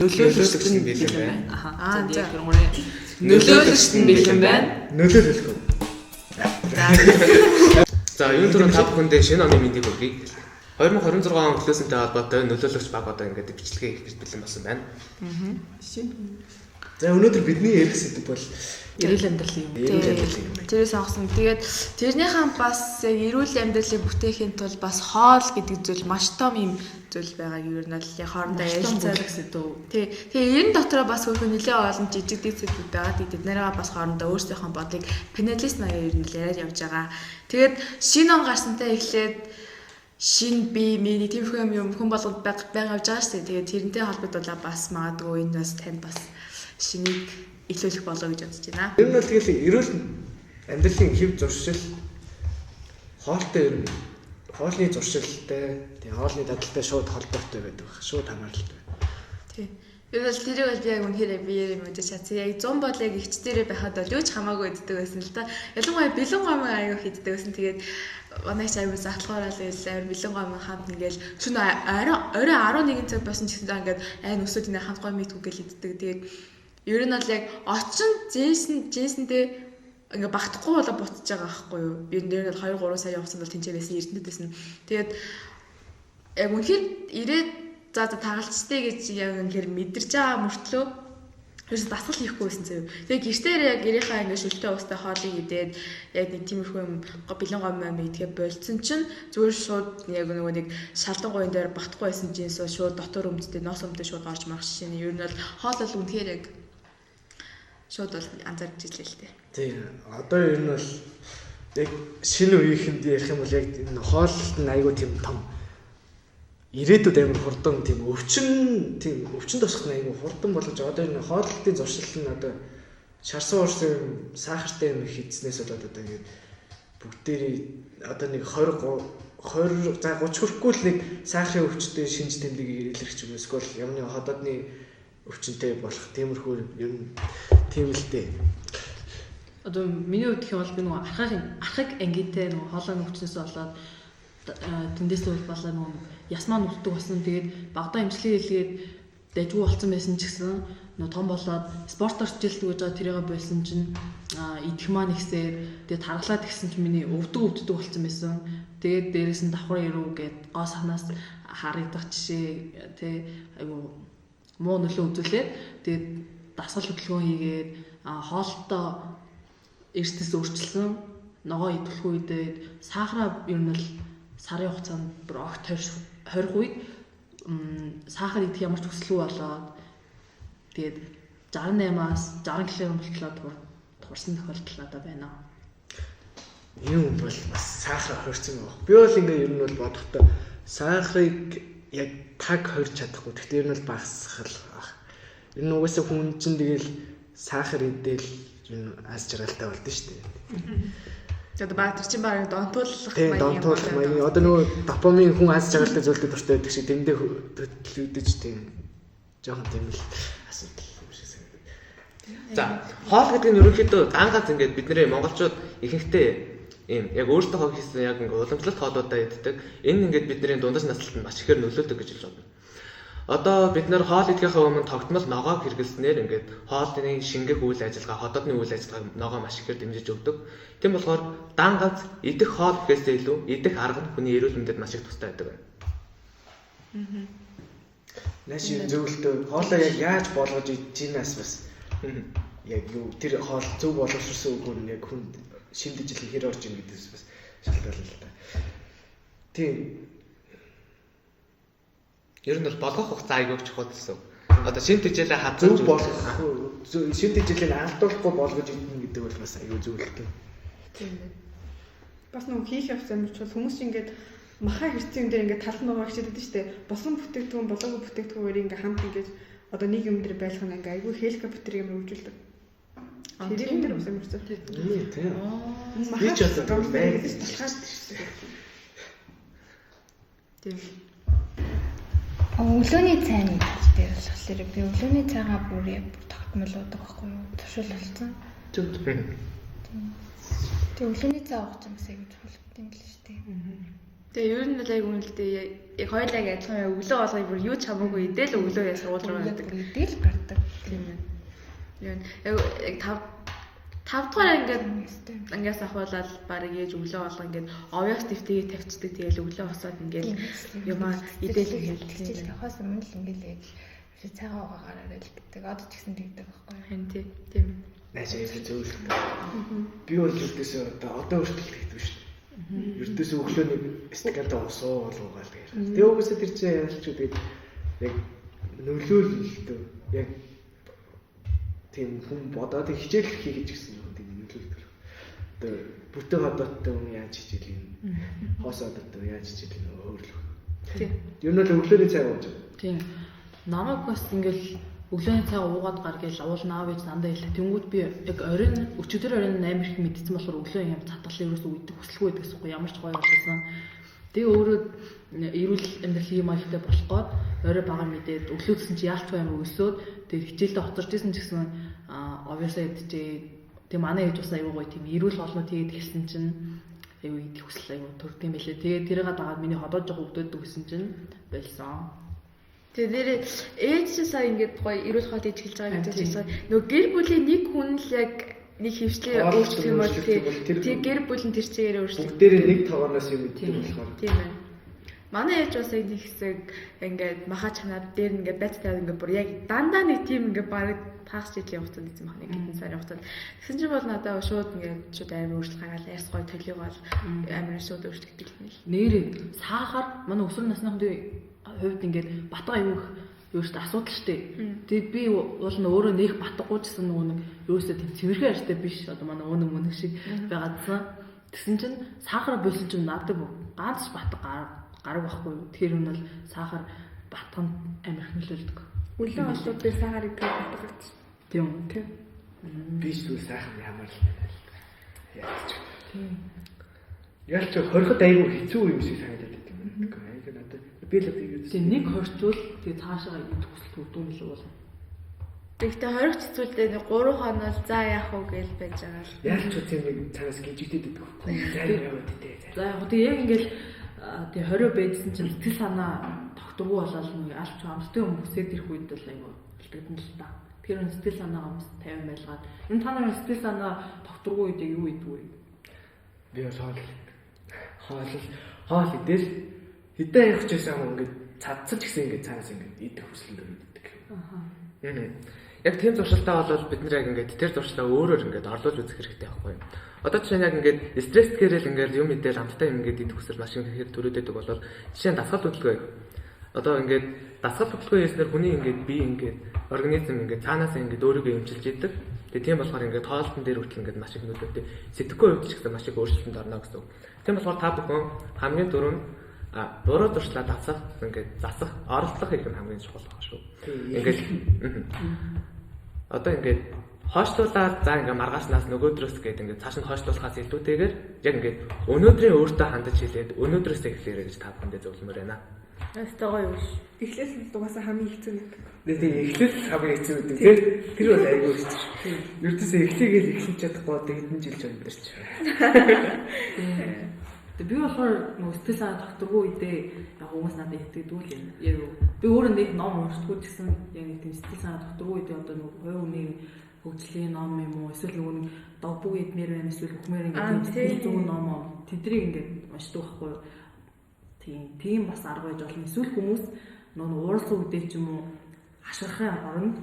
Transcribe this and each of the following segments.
Нөлөөлөгч нь бэлэн байна. Аа за. Нөлөөлөгч нь бэлэн байна. Нөлөөлөх. За, юу түрүү та бүхэндээ шинэ оны мэндийг хүргэе. 2026 он төлөөсөнтэй холбоотой нөлөөлөгч баг одоо ингээд бичлэгээ хийх гэж бэлэн болсон байна. За өнөөдөр бидний ярих сэдв бол эрүүл амьдралын юм. Тэрээс авсан. Тэгээд тэрнийхэн бас яг эрүүл амьдралыг бүтээхийн тулд бас хоол гэдэг зүйл маш том юм зүйл байгааг юу нь л хоорондоо ярилцсан сэдв. Тэгээ энэ дотроо бас хөрхөн нэлээ олон жижиг дэг сэдвүүд байгаа. Тэгээд нараа бас хоорондоо өөрсдийнхөө бодлыг панелист наяар юу нь л яриад явж байгаа. Тэгээд шинэ он гарсантай эхлээд шинэ би миний тиймэрхүү юм хүн болгонд байгаа явж байгаа шүү дээ. Тэгээд тэрнтэй холбогдуулаад бас магадгүй энэ бас танд бас шинийг илүүлэх болоо гэж бодож байна. ер нь бол тэгэл эрүүл амьдралын хэв зуршил хоолтой ер нь хоолны зуршилтай тэгээ хоолны дадалтай шууд холбоотой байдаг баг. Шууд хамааралтай. Тийм. Ер нь тэрийг бол би яг үнэхээр биеэр мэдэж чадсан. Яг 100 бол яг эгч дээрээ байхад бол юу ч хамаагүй иддэг байсан л да. Ялангуяа бэлэн гомын аяга хийддэг байсан. Тэгээд манайч аяга захлахаараа л амар бэлэн гомын хамт ингээл шөнө орой 11 цаг болсон ч гэсэн ингээд айн өсөд энэ хамт гомын идэх үгээл иддэг. Тэгээд ер нь бол яг очин Джейсонтэй ингээ багтахгүй болоо буцаж байгаа байхгүй юу? Ер нь бол 2-3 сая явсан бол тэнцээ байсан эрдэнэтэйс нь. Тэгээд яг үнэхээр ирээд за тагалцтай гэж яг үнэхээр мэдэрч байгаа мөртлөө ерөөс дасгал хийхгүй байсан заяа. Тэгээд гэртээр яг гэрийнхаа ингээ шүлтэй устай хоолыг идээд яг нэг тиймэрхүү юм бэлэн гомь идгээ болцсон чинь зүгээр шууд яг нөгөө нэг шалдан гоён дээр багтахгүй байсан жинс шууд дотор өмдтэй ноос өмдтэй шууд орж марах шин. Ер нь бол хоол бол үнэхээр яг шууд бол анзаарч ирлээ л дээ. Тийм. Одоо ер нь бол яг шинэ үеийнхэнд ярих юм бол яг энэ хооллолт нь айгүй тийм том ирээдүйд амар хурдан тийм өвчин тосох нь айгүй хурдан болгож одоо энэ хооллолтын зуршил нь одоо шарсан уурсан сахартай юм хийснээс болоод одоо ингэ бүгдээрээ одоо нэг 20 за 30 хүрэхгүй л нэг сахарын өвчтөй шинж тэмдэг илэрх юм эсвэл юмны ходоодны өвчнөй болох тиймэрхүү ер нь тийм л дээ. Одоо миний хувьд гэх юм бол би нөгөө архаг ангитай нөгөө хоолойн өвчнөөс болоод тэндээс болоо нөгөө ясмаа нүддэг болсон. Тэгээд багада имчилгээ хийлгээд дайггүй болсон байсан ч гэсэн нөгөө том болоод спорт орчилдог гэж байгаа тэрийгээ болсон чинь идэх маань ихсээд тэгээд тархлаад гисэн чинь миний өвддөг болсон байсан. Тэгээд дээрээс нь давхар ирүү гээд гоо санаас харагдах жишээ тий айгу муу нөлөө үзүүлээд тэгээд дасгал хөдөлгөөн хийгээд хоолтой эрсдэс өөрчилсөн ногоо идэвхэх үедээ сахараа ер нь л сарын хугацаанд бүр огт 20 үед сахар идэх ямар ч хүсэлгүй болоод тэгээд 68-аас 60 кг болтлоо турсан тохиолдол одоо байна. Юм бол бас сахар хорьсон байх. Би бол ингээ ер нь бол бодохдоо сахарыг яг таг хорьж чадахгүй. Гэхдээ ер нь бол багасгал баг. Ер нь угаасаа хүн чинь тэгэл сахар идээл юу аз жаргалтай болдсон шүү дээ. Тэгээд баатар чинь баг донтуулах маяг. Тийм донтуулах маяг. Одоо нөгөө допамин хүн аз жаргалтай зүйлтэй дуртай байдаг шиг тэндээ хөдөлгдөж тийм жоохон тийм л асуудал юм шиг санагдав. За, хоол гэдэг нь ерөнхийдөө ганц ингээд бидний монголчууд ихэнхдээ ийм яг өөртөө хийсэн яг ингээд уламжлалт хоолуудаа иддэг. Энэ ингээд бидний дундаж наслалтанд маш ихээр нөлөөдөг гэж хэлж байна. Одоо бид нэр хоол идэхээс өмнө тогтмол ногоог хэрэглэснээр ингээд хоолны шингэх үйл ажиллагаа, ходоодны үйл ажиллагааг ногоо маш ихээр дэмжиж өгдөг. Тийм болохоор дан ганц идэх хоол гэхээсээ илүү идэх арга нь хүний эрүүл мэндэд маш их тустай байдаг байна. Нааш зөвлөлтөө хоолоо яг яаж болгож идчихнээс бас яг юу тэр хоол зөв боловсрсон үгүй нь яг хүн шимдэж ил хэр орж ийн гэдэгс бас шалтгаална л та. Тийм. Ер нь бол болгох хугацаа айгүйг чухал гэсэн. Одоо шин тэжээлээ хазаж зөв болгох шин тэжээлийг алдуулахгүй болгож идэх гэдэг бол бас аюу зөвлөлтөө. Тийм ээ. Бас нэг хийх явсан юм чул хүмүүс ингээд маха хэрцэн дээр ингээд талан байгаа хичээдэг шүү дээ. Болсон бүтээгдэхүүн болоогүй бүтээгдэхүүнээр ингээд хамт ингээд одоо нэг юм дээр байлгах нь ингээд аюу хеликоптер юм үргэлжлүүлдэг. Тэр юм дээр усан мөрцөө. Тийм. Би ч одоо байгаад талхаас тийм. Тийм. Өглөөний цайны би болохоор би өглөөний цайгаа бүр тогтмол уудаг байхгүй юу? Туршил болсон. зөв. Тэг өглөөний цай уух юм сайн гэж хэлдэг юм л шүү дээ. Тэгээ ер нь бол яг үнэлдээ яг хоёулаа адилхан өглөө болгоё бүр юу ч хамаагүй идэл өглөө яа сургууль руу байдаг. Идэл гардаг. Тийм ээ. Яг 5 дугаар ангиас ахуулаад баг ээж өглөө болго ингээд овёс дэвтэйгээ тавьчихдаг. Тэгээл өглөө босоод ингээд юмаа идэл хэлчихлээ. Хаас өмнө л ингээд яг цагаан угаагаар л гэдэг. Одоо ч гэсэн тэгдэг байхгүй юу? хэн тийм. Найс ярьж зөвлөлт. Би бол ердөөсөө одоо хүртэл тэгдэг шүү дээ. Ердөөсөө өглөө нэг стакантай усуу болгоогоо л ярьж. Тэгээ угсаа тэр чинь яалч үү тэгээд яг нөлөөлөлтөө яг тийм хүн бодоод хичээл хийх гэж гисэн юм тийм нөлөөлөлтөө. Одоо бүтэн хоттой хүн яаж хичээл юм. Хоос одтой яаж хичээл юм өөрлөх. Тийм. Ер нь л өглөөний цай ууж байгаа. Тийм. Намайг бас ингээл өглөөний цай уугаад гар гэж уул наав гэж дандаа хэлээ. Тэнгүүд би яг оройн өчигдөр оройн 8 их мэдсэн болохоор өглөө юм цатгалын ерөөсөө үйдэх хүсэлгүй байдаг гэсэн ямар ч гоё болсон. Тэгээ өөрөө эрүүл амьдрал юм аялтай болох гээд орой бага мэдээд өглөөдсөн чи яалч юм өсөөд тэгээ хичээлдээ хоцорч исэн ч гэсэн обвиасаа идчихээ. Тэгээ манай ээж бас аюу гоё тийм эрүүл олно тэгээд хэлсэн чинь аюу идэх хүсэл аюу төрдөг юм байлээ. Тэгээ тэрийгээ дагаад миний ходоод жоох өгдөөд гэсэн чинь болсон. Тэгээд ээж чинь сая ингээд гоё эрүүл хоол идэж хэлж байгаа гэж хэлсэн. Нөгөө гэр бүлийн нэг хүн л яг нэг хөвчлээ өөрчлөх юм бол тий гэр бүл нь тэр чигээр өөрчлөх. Бүгдээрээ нэг таваанаас юм идэх болохоор. Тийм ээ. Манай ээж бас нэг хэсэг ингээд маха чанаад дээр ингээд байцтай ингээд бүр яг дандаа нэг тийм ингээд баг таагч жилийн хугацаанд эзэм мах нэг хэдэн сарын хугацаанд. Тэгсэн чинь бол надад шууд ингээд шууд амар өөрчлөлт гараад ярьс гой төлөв бол амар шууд өөрчлөгдөг юм л. Нэрээ сахар манай өсвөр насны хувьд ингээд батга аюух юу ч асуудал штэ. Тэгээд би уул нь өөрөө нэх батгахгүй гэсэн нөгөө нэг юусаа тийм цэвэрхэн арьстай биш. Одоо манай өнөг мөнөг шиг байгаадсан. Тэгсэн чинь сахар болсон чинь надад ганц батга гараг байхгүй юу. Тэгэхээр энэ бол сахар батганд амар их нөлөөлдөг. Үлэн олоод би сахарыг татдаг. Тийм. Би зүйл сайхан ямар л яач. Ялч хориход аюу хэцүү юм шиг санагдаад байдаг юм. Аюу надад би л тэгээд тийм нэг хорчвол тэгээ цаашаа идэх хүсэл төрдөг юм л бол. Тэгтээ хориг цэцүүлдээ 3 хоног за яах вэ гэж байж байгаа л. ялч тийм нэг цаас гिजигдээд байдаг. Зай яваад дээ. За яг тэгээ яг ингээл тэгээ 20 байжсэн чинь сэтгэл санаа тогтворгүй болоод нэг аль ч амттай хүмүүсэд ирэх үед бол аюу алдагдсан л та. Тэгэхээр сэтгэл санаагаа бас 50 байлгаад энэ та нарын сэтгэл санаа тогтворгүй үед юу идэв вэ? Би бол хоол идэл хэдэн явах ч гэсэн ингээд цадцаж гисэн ингээд цаас ингээд идэх хүсэл төрөйдөг. Яг тийм зуршилтай бол бид нэр яг ингээд тэр зуршлаа өөрөөр ингээд орлуулж үзэх хэрэгтэй байхгүй юу? Одоо жишээ нь яг ингээд стресс гэрэл ингээд юм идэл амттай юм ингээд идэх хүсэл маш их төрөйдөг болол жишээ нь дасгал хөдөлгөөн. Одоо ингээд дасгал хөдөлгөөн хийснээр хүний ингээд бие ингээд организм ингээд цаанаас ингээд өөрийгөө эмчилж идэг. Тэгээ тийм болохоор ингээд тоолтон дээр хүртэл ингээд маш их нөлөөтэй. Сэтгэхгүй хувьд ч гэсэн маш их өөрчлөлтөнд орно гэсэн үг. Тийм болохоор та бүхэн хамгийн түрүүнд буруу зуршлаа дасах ингээд засах оролцох их хамгийн чухал байна шүү. Ингээд одоо ингээд хойшлуулаад за ингээд маргааснаас нөгөөдрөөс гээд ингээд цааш нь хойшлуулахаас илүүтэйгээр яг ингээд өнөөдрийн өөртөө хандаж хэлээд өнөөдрөөс эхлээрэй гэж та бүхэндээ зөвлөмөр байна. Ястаа гоё биш. Эхлээс дугаасаа хамгийн хэцүү нэг. Тийм эхлээс хамгийн хэцүү гэдэг тийм тэр бол айгүй шүү. Ердөөсөө эхлэгээл эхлэж чадахгүй одоо хэдэн жил ч амьдэрч. Би болохоор нөгөө сэтгэл санаа тогтворгүй үедээ яг хүмүүс надад итгэдэг юм. Яг би өөрөө нэг ном уншдаггүй гэсэн яг нэг тийм сэтгэл санаа тогтворгүй үедээ одоо нөгөө хувь хүний хөгжлийн ном юм уу эсвэл нөгөө догбог эдмэр байна эсвэл хөхмөр ингээд зөв ном тэдрийг ингээд уншдаг байхгүй юу. Тийм бас арга байж болно. Эсвэл хүмүүс нөгөө уурсан үедээ ч юм уу ашиглахын оронд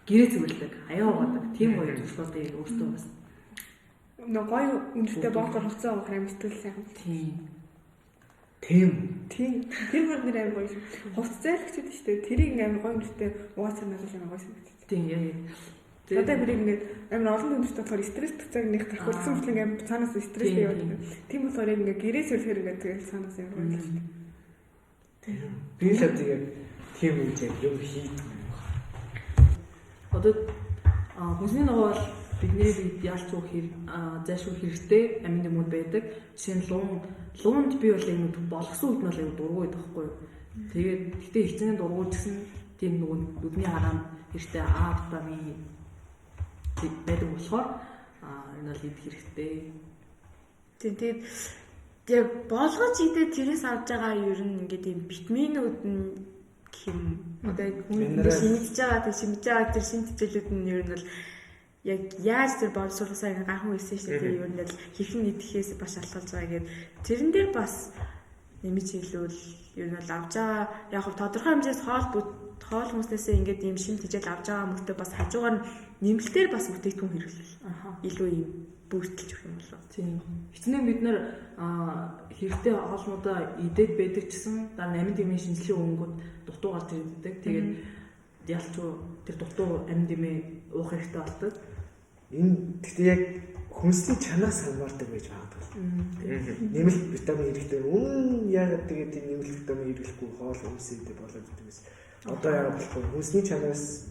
гэрээ цэвэрлдэг, аяа угаадаг. Тийм гоё зөвшөөрлөд өөртөө бас Нөгөө гоё үнэтэй боогоор хуцаа уух юм сэтгэл сайхан. Тийм. Тэр бүр нэр аим гоё. Хуцаалагчд шүү дээ. Тэрийг аим гоё үнэтэй ууцаар надад аим гоё санагдав. тийм яг. Одоо би ингээд амар олон хүнтэй болохоор стресс төцөг нэг тахуулсан мэтлэг аим цаанаас стресс яваад. Тийм болохоор ингээд гэрээс үлэхээр ингээд тэгэл цаанаас аим гоё шүү дээ. Би л яг тийм үед яг юм хийдэг. Одоо хүнсний ногоо бол бидний бид яалч уу зайлшгүй хэрэгтэй амин юмуд байдаг. Жишээ нь луунд би бол юм болгосон үед нь бол аюу дургуй байдаг байхгүй юу. Тэгээд гэтээ хичнээн дургуй гэсэн тийм нөгөө нүдний хараам хэрэгтэй витамин байдаг болохоор энэ бол идэх хэрэгтэй. Тэгээд яг болгож идэ тэрээс авж байгаа ер нь ингээд юм витаминууд нь хэм одоо яг хүн шимэж байгаа тэр шимэж байгаа тэр шин тэжээлүүд нь ер нь бол яг яаж тэр боловсруулсаар ингээ ганхан үйсэн шүү дээ ер нь л хэрхэн идэхээс бас шалтгаалж байгаа гэдэг тэрэн дээр бас нэмж хэлвэл ер нь бол авж байгаа яг хөө тодорхой хэмжээс хоол хүнснээсээ ингээд ийм шин тэжээл авж байгаа мөртөө бас хажуугаар нэмэлтээр бас бүтээгдэхүүн хэрэглэл илүү юм бүрдэлж өгөх юм болоо. Тийм. Эцнээ бид нэр хэрэгтэй хоолнуудаа идээд байдаг гэсэн дараа амин дэмийн шинжилгээ өнгөд дутуу гарч ирдэг. Тэгээд ялчгүй тэр дутуу амин дэмээ уух хэрэгтэй болдог. Энэ гэхдээ яг хүнсний чанаас хамаардаг байж магадгүй. Нэмэлт витамин хэрэгтэй. Үнэн яг тэгээд тийм нэмэлт витамин хэрэглэхгүй хоол хүнсэд болоод идэгээс. Одоо яг болохгүй хүнсний чанаас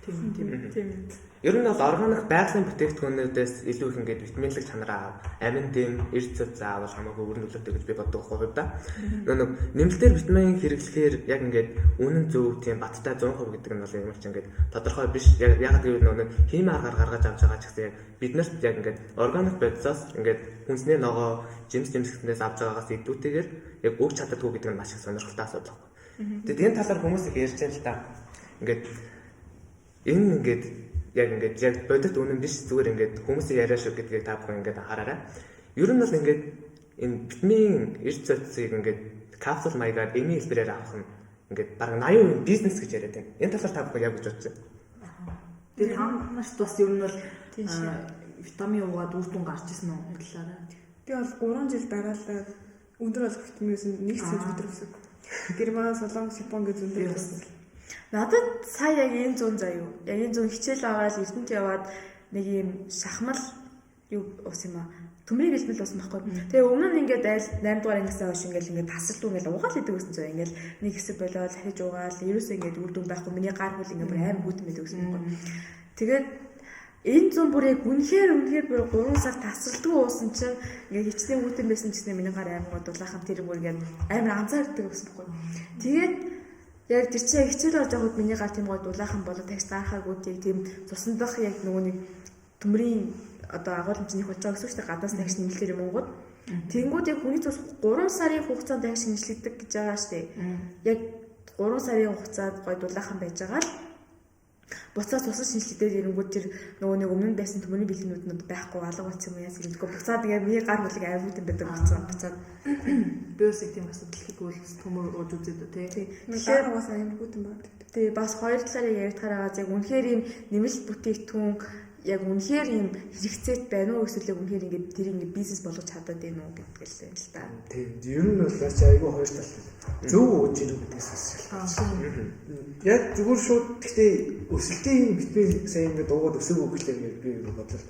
Тийм. Ер нь бол органик байгалийн бүтээгдэхүүнүүдээс илүү их ингээд витаминлэг чанараа амин дэм, эрдэс заавал хамаагүй өөр нөлөөтэй гэж би боддог хувь да. Нэг нэмэлтээр витамин хэрэглэхээр яг ингээд үнэн зөв тийм баттай 100% гэдэг нь бол ямар ч ингээд тодорхой биш. Яг гэвэл нэг химийн аргаар гаргаж авч байгаа ч гэсэн яг биднэрт яг ингээд органик байдлаас ингээд хүнсний ногоо, жимс-жимсгтнээс авч байгаагаас илүүтэйгээр яг өгч чаддаггүй гэдэг нь маш их сонирхолтой асуудал. Тэгээд энэ талаар хүмүүс их ярьж байна л та. Ингээд энэ ингээд яг бодит үнэн биш зүгээр ингээд хүмүүсийн яриа шүү гэдгийг та бүхэн ингээд анхаараарай. Ер нь бол ингээд энэ витамин эрдэсийг ингээд капсул маягаар эмийн хэлбэрээр авах нь ингээд бараг 80% бизнес гэж яриад байна. Энэ талаар та бүхэн яг гэж бодсон. Тэгээд таамагнаас бас ер нь бол витамин уугаад үр дүн гарч ирсэн үү энэ талаараа. Би бол 3 жил дараалал өндөр болох витаминээс нэг цэц өдрөсөг. Герман, Солонгос, Япон гэж өндөр болсон. Надад сая яг энэ зүүн заяа. Яг энэ зүүн хичээл аваад эрдэнэт яваад нэг юм шахмал юу ус юм аа. Төмрийг хэлбэл ус байхгүй. Тэгээ өмнө нь ингээд айл 8 дугаар ангиасаа хойш ингээд тасалдуу ингээд угаал идэг гэсэн зөө. Ингээд нэг хэсэг болоод хахиж угаал. Ерөөсөө ингээд үр дүн байхгүй. Миний гар хөл ингээд бүр амар хүүтэн байдаг гэсэн юм байна. Тэгээд энэ зүүн бүр яг үнэхээр бүр 3 сар тасалдуу уусан чинь ингээд хичнээн хүүтэн байсан гэсэн миний гар амар дулаахан тэр бүр ингээд амар анзаардаг гэсэн юм байна. Тэгээд яг тэр чинь хичээл орж байхад миний гар тийм гой дулаахан болоод тагс гарахаагүй тийм цусандах яг нөгөө нэг төмрийн одоо агуулмжны болж байгаа гэсэн чинь гадаас тагс нэмэлтээр юм уугод. Тэнгүүд яг хүний цус 3 сарын хугацаанд тагс шинжилдэг гэж байгаа шүү дээ. Яг 3 сарын хугацаанд гой дулаахан байж байгаа л буцаад цусад шинжилдэг ирэнгүүд тэр нөгөө нэг өмнө байсан төмрийн бэлгэнүүд нь байхгүй алга болсон юм яас гэдэггүй буцаад яг миний гар хөлийг аймууд юм байдаг буцаад Бөөсийг тийм асуудал хийгүүл төмөр ууж үзээд үү тий. Тэгэхээр бас амар хүүтэн байдаг. Тэгээ бас хоёр талаараа яригдахаараа яг үнэхээр ийм нэмэлт бүтээгдэхүүн яг үнэхээр ийм хэрэгцээт байна уу эсвэл үнэхээр ингээд тэр ингээд бизнес болгож чадаад байна уу гэдэг л юм л та. Тийм. Ер нь бол айгүй хоёр талтай. Зөв ууж ирэх гэдгээс шалтгаалж. Яг зүгээр шууд гэхдээ өсөлтийн витамин сайн ингээд уугаад өсөөгөө гэхлээр би бодлоо.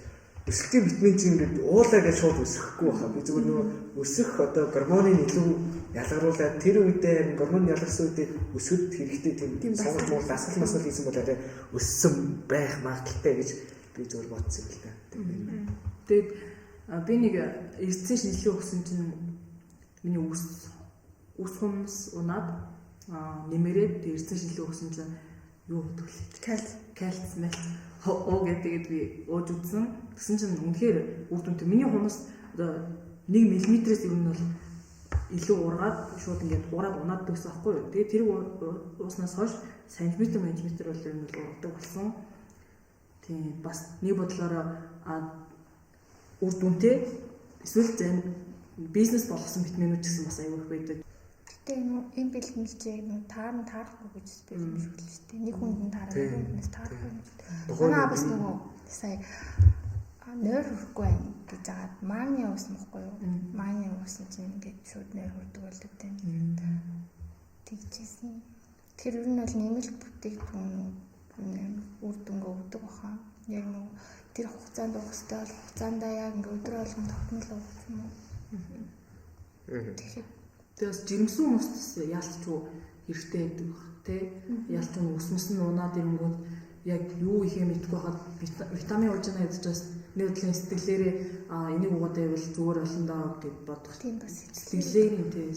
Өсөлтийн витамин чинь ингээд уулаа гэж шууд өсөхгүй байхаа. Би зүгээр нөгөө өсөх одоо гормоныг илүү ялгаруулад тэр үедээ гормон ялгарсан үедээ өсөхөд хэрэгтэй тийм сонголт дасгал масгал хийсэн бол арай өссөн байх магадaltaй гэж би зүгээр бодсон юм л да. Тэгээд би нэг эрдэсийн шинжилгээ өгсөн чинь миний үс хүнс унаад нэмэрээд эрдэсийн шинжилгээ өгсөн чинь юу гэдэг вэ? Кальц оо гэдэг би ууж үзсэн. Тэгсэн чинь үнэхээр үр дүнтэй. Миний хунас одоо 1 мм-ээс ер нь бол илүү ургаад шууд ингээд ураад унаад дэгсэн байхгүй юу. Тэгээд тэр ууснаас хойш сантиметр бол ер нь ургадаг болсон. Тийм бас нэг бодлоор үр дүнтэй эсвэл бизнес болгосон витаминууд гэсэн бас аюул байдаг. Гэтэ энэ бэлтгэл чинь таарахгүй гэж би юм шиг л шүү дээ. Нэг хүнд нь таарах, нэг хүнээс таарахгүй юм шүү дээ. Манай бас нөгөө сая нойр хүрхгүй байна гэж жагаад магний уусан байхгүй юу? Магний уусан чинь ингээд шууд нойр хүрдэг болдог тийм. Тэгчихсэн. Тэр ер нь бол нэмэлт бүтээгдэхүүн үр дүнгээ өгдөг баха. Яг нөгөө тэр хугацаанд уух хэрэгтэй бол хугацаандаа яг ингээд өдөр болгон тогтмол уух юм уу? Тэгээс жирэмсэн хүмүүст яалтчгүй хэрэгтэй байдаг баг тий. Яалтын өсмөс нь унаад ирэнгүүт яг юу ихээ мэдгүй хаад витамин ууж байгаа гэж бас нэг өдрийн сэтгэлээрээ энийг уугаад байвал зүгээр болно даа гэж бодох. Тийм бас сэтгэлээр юм тий.